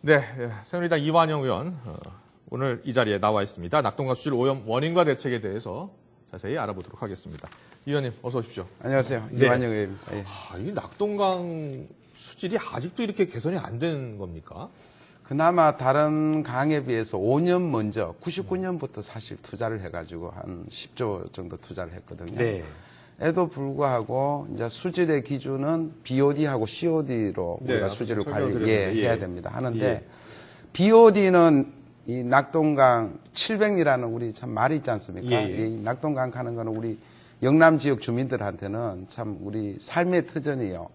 네, 새누리당 이완영 의원 오늘 이 자리에 나와 있습니다. 낙동강 수질 오염 원인과 대책에 대해서 자세히 알아보도록 하겠습니다. 의원님 어서 오십시오. 안녕하세요. 네. 이완영 의원입니다. 예. 이 낙동강 수질이 아직도 이렇게 개선이 안 된 겁니까? 그나마 다른 강에 비해서 5년 먼저 99년부터 사실 투자를 해가지고 한 10조 정도 투자를 했거든요. 네. 에도 불구하고 이제 수질의 기준은 BOD하고 COD로 네, 우리가 수질을 관리해야 예. 됩니다. 하는데 예. BOD는 이 낙동강 700리라는 우리 참 말이 있지 않습니까? 예. 이 낙동강 가는 거는 우리 영남 지역 주민들한테는 참 우리 삶의 터전이요.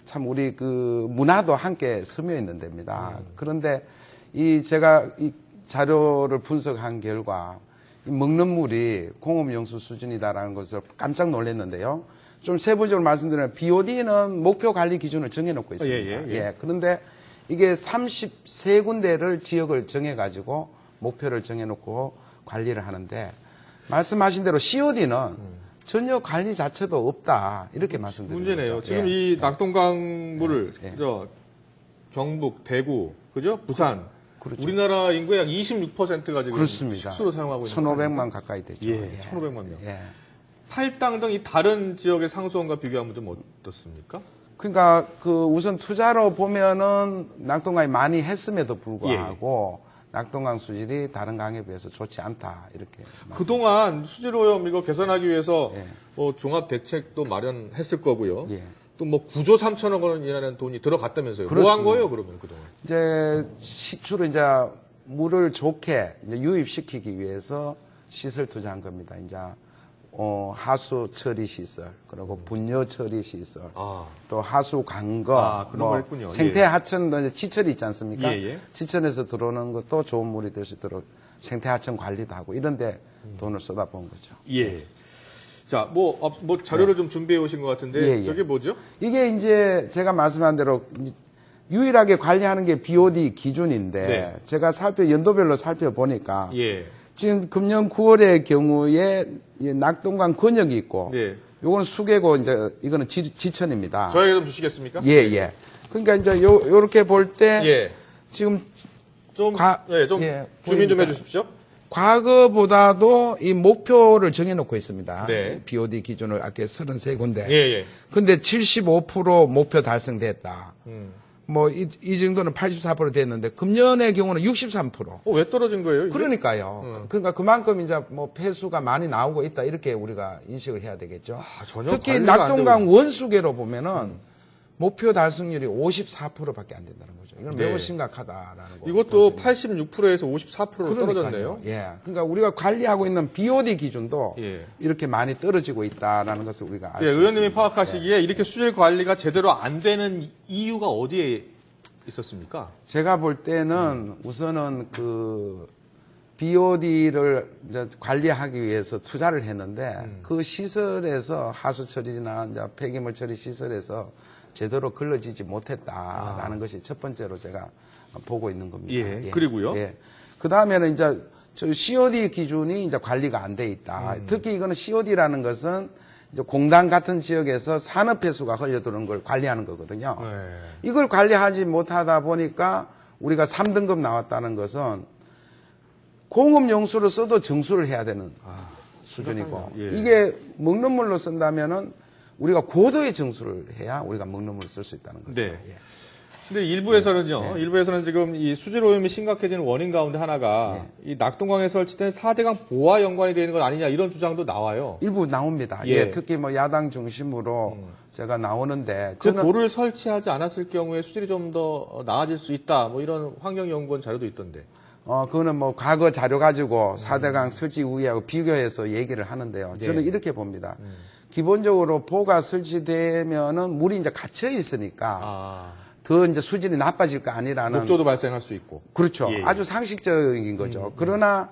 참 우리 그 문화도 함께 스며 있는 데입니다. 그런데 제가 이 자료를 분석한 결과 이 먹는 물이 공업용수 수준이다라는 것을 깜짝 놀랐는데요. 좀 세부적으로 말씀드리면 BOD는 목표 관리 기준을 정해놓고 있습니다. 예. 그런데 이게 33군데를 지역을 정해가지고 목표를 정해놓고 관리를 하는데 말씀하신 대로 COD는 전혀 관리 자체도 없다 이렇게 말씀드립니다. 문제네요. 지금 이 낙동강 물을 경북, 대구, 그죠? 부산, 그렇죠. 우리나라 인구의 약 26%가 지금 그렇습니다. 식수로 사용하고 있는 1,500만 가까이 되죠. 예, 1,500만 명. 예. 팔당 등 이 다른 지역의 상수원과 비교하면 좀 어떻습니까? 그러니까 그 우선 투자로 보면은 낙동강이 많이 했음에도 불구하고 낙동강 수질이 다른 강에 비해서 좋지 않다 이렇게. 그동안 수질 오염 이거 개선하기 위해서 예. 뭐 종합 대책도 마련했을 거고요. 예. 또 뭐 9조 3천억 원이라는 돈이 들어갔다면서요. 뭐 한 그렇습니다. 거예요, 그러면 그동안? 이제 시추로 이제 물을 좋게 이제 유입시키기 위해서 시설 투자한 겁니다. 이제 하수 처리 시설, 그리고 분뇨 처리 시설, 또 하수 관거, 그런 걸 했군요. 생태 하천 지철이 있지 않습니까? 예. 지천에서 들어오는 것도 좋은 물이 될 수 있도록 생태 하천 관리도 하고 이런데 돈을 쏟아본 거죠. 예. 자, 뭐 자료를 좀 준비해 오신 것 같은데 저게 뭐죠? 이게 이제 제가 말씀한 대로 유일하게 관리하는 게 BOD 기준인데 제가 연도별로 살펴보니까 지금 금년 9월의 경우에 낙동강 권역이 있고 요거는 수계고 이제 이거는 지천입니다. 저에게 좀 주시겠습니까? 예. 그러니까 이제 요렇게 볼 때 지금 좀 주민 좀 해주십시오. 과거보다도 이 목표를 정해놓고 있습니다. 네. BOD 기준을 아까 33군데. 예. 근데 75% 목표 달성됐다. 뭐 이 정도는 84% 됐는데 금년의 경우는 63%. 왜 떨어진 거예요? 이게? 그러니까요. 그러니까 그만큼 이제 뭐 폐수가 많이 나오고 있다 이렇게 우리가 인식을 해야 되겠죠. 전혀 특히 낙동강 원수계로 보면은 목표 달성률이 54%밖에 안 된다는 거죠. 이건 매우 심각하다라는 거. 이것도 86%에서 54%로 떨어졌네요. 그러니까 우리가 관리하고 있는 BOD 기준도 이렇게 많이 떨어지고 있다라는 것을 우리가 알 수 있습니다. 의원님이 파악하시기에 이렇게 수질 관리가 제대로 안 되는 이유가 어디에 있었습니까? 제가 볼 때는 우선은 그 BOD를 이제 관리하기 위해서 투자를 했는데 그 시설에서 하수 처리나 이제 폐기물 처리 시설에서 제대로 걸러지지 못했다라는 것이 첫 번째로 제가 보고 있는 겁니다. 그리고요? 그 다음에는 이제 저 COD 기준이 이제 관리가 안 돼 있다. 특히 이거는 COD라는 것은 이제 공단 같은 지역에서 산업 폐수가 흘려들어오는 걸 관리하는 거거든요. 이걸 관리하지 못하다 보니까 우리가 3등급 나왔다는 것은 공업용수로 써도 정수를 해야 되는 수준이고 이게 먹는 물로 쓴다면은 우리가 고도의 정수를 해야 우리가 먹는 물을 쓸 수 있다는 거죠. 근데 일부에서는 지금 이 수질 오염이 심각해지는 원인 가운데 하나가 이 낙동강에 설치된 4대강 보와 연관이 되어 있는 것 아니냐 이런 주장도 나와요. 일부 나옵니다. 특히 뭐 야당 중심으로 제가 나오는데 그 보를 설치하지 않았을 경우에 수질이 좀 더 나아질 수 있다. 뭐 이런 환경연구원 자료도 있던데. 그거는 뭐 과거 자료 가지고 4대강 설치 후하고 비교해서 얘기를 하는데요. 저는 이렇게 봅니다. 기본적으로 보가 설치되면은 물이 이제 갇혀 있으니까 더 이제 수질이 나빠질 거 아니라는 목조도 발생할 수 있고. 그렇죠. 아주 상식적인 거죠. 그러나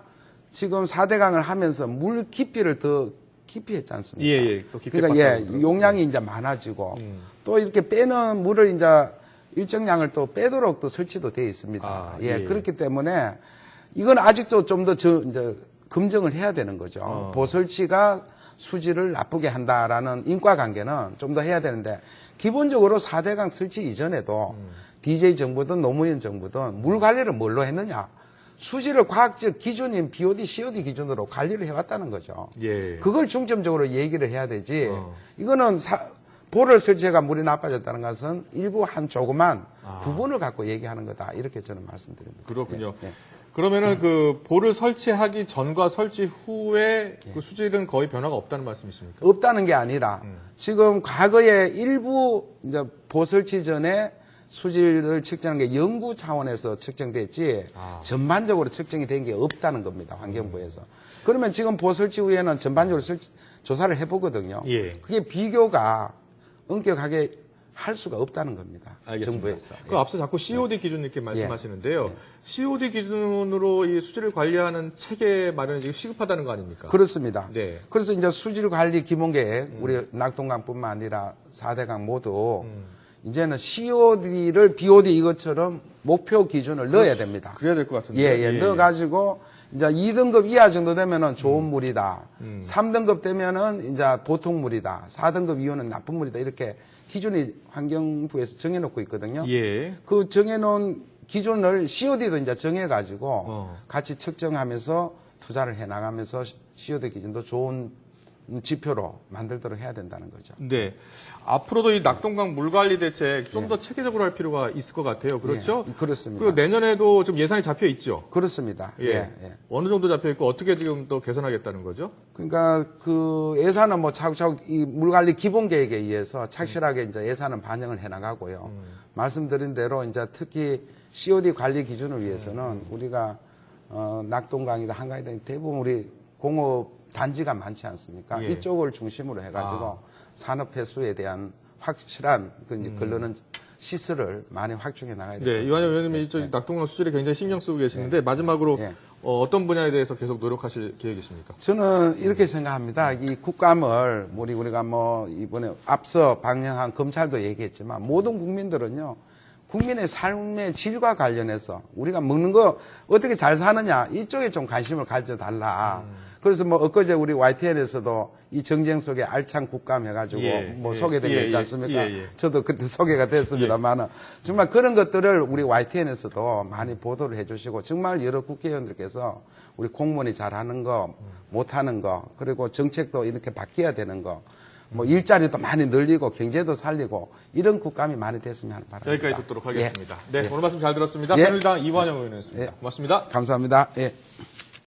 지금 4대강을 하면서 물 깊이를 더 깊이 했지 않습니까? 또 깊게 그러니까 용량이 이제 많아지고 또 이렇게 빼는 물을 이제 일정량을 또 빼도록 또 설치도 되어 있습니다. 그렇기 때문에 이건 아직도 좀 더 이제 검증을 해야 되는 거죠. 보설치가 수질을 나쁘게 한다라는 인과관계는 좀 더 해야 되는데 기본적으로 4대강 설치 이전에도 DJ 정부든 노무현 정부든 물 관리를 뭘로 했느냐? 수질을 과학적 기준인 BOD, COD 기준으로 관리를 해왔다는 거죠. 예. 그걸 중점적으로 얘기를 해야 되지. 이거는 보를 설치해가 물이 나빠졌다는 것은 일부 한 조그만 부분을 갖고 얘기하는 거다. 이렇게 저는 말씀드립니다. 그렇군요. 예, 예. 그러면은 그 보를 설치하기 전과 설치 후에 그 수질은 거의 변화가 없다는 말씀이십니까? 없다는 게 아니라 지금 과거에 일부 이제 보 설치 전에 수질을 측정하는 게 연구 차원에서 측정됐지 전반적으로 측정이 된 게 없다는 겁니다. 환경부에서. 그러면 지금 보 설치 후에는 전반적으로 조사를 해보거든요. 예. 그게 비교가 엄격하게 할 수가 없다는 겁니다. 알겠습니다. 정부에서. 그 앞서 자꾸 COD 기준 이렇게 말씀하시는데요. COD 기준으로 이 수질을 관리하는 체계 마련이 지금 시급하다는 거 아닙니까? 그렇습니다. 네. 그래서 이제 수질 관리 기본계획, 우리 낙동강뿐만 아니라 4대강 모두 이제는 COD를 BOD 이것처럼 목표 기준을 넣어야 됩니다. 그래야 될 것 같은데. 예. 넣어가지고 이제 2등급 이하 정도 되면은 좋은 물이다. 3등급 되면은 이제 보통 물이다. 4등급 이후는 나쁜 물이다. 이렇게 기준이 환경부에서 정해놓고 있거든요. 예. 그 정해놓은 기준을 COD도 이제 정해가지고 같이 측정하면서 투자를 해나가면서 COD 기준도 좋은 지표로 만들도록 해야 된다는 거죠. 네. 앞으로도 이 낙동강 물관리 대책 좀 더 체계적으로 할 필요가 있을 것 같아요. 그렇죠? 예, 그렇습니다. 그리고 내년에도 좀 예산이 잡혀 있죠. 그렇습니다. 예. 어느 정도 잡혀 있고 어떻게 지금 또 개선하겠다는 거죠? 그러니까 그 예산은 뭐 차곡차곡 이 물관리 기본 계획에 의해서 착실하게 이제 예산은 반영을 해 나가고요. 말씀드린 대로 이제 특히 COD 관리 기준을 위해서는 우리가 낙동강이다 한강이다 대부분 우리 공업 단지가 많지 않습니까? 예. 이쪽을 중심으로 해가지고 산업 폐수에 대한 확실한 그 이제 걸러는 시설을 많이 확충해 나가야 됩니다. 네. 이완영 의원님이 이쪽 낙동강 수질에 굉장히 신경 쓰고 계시는데 마지막으로 예. 어떤 분야에 대해서 계속 노력하실 계획이십니까? 저는 이렇게 생각합니다. 이 국감을 우리가 뭐 이번에 앞서 방영한 검찰도 얘기했지만 모든 국민들은요. 국민의 삶의 질과 관련해서 우리가 먹는 거 어떻게 잘 사느냐 이쪽에 좀 관심을 가져달라. 그래서 뭐 엊그제 우리 YTN에서도 이 정쟁 속에 알찬 국감 해가지고 뭐 소개된 거 있지 않습니까? 저도 그때 소개가 됐습니다만은 정말 그런 것들을 우리 YTN에서도 많이 보도를 해주시고 정말 여러 국회의원들께서 우리 공무원이 잘하는 거, 못하는 거, 그리고 정책도 이렇게 바뀌어야 되는 거. 뭐 일자리도 많이 늘리고 경제도 살리고 이런 국감이 많이 됐으면 하는 바람입니다. 여기까지 듣도록 하겠습니다. 네, 오늘 말씀 잘 들었습니다. 예. 새누리당 이완영 의원이었습니다. 고맙습니다. 감사합니다. 예.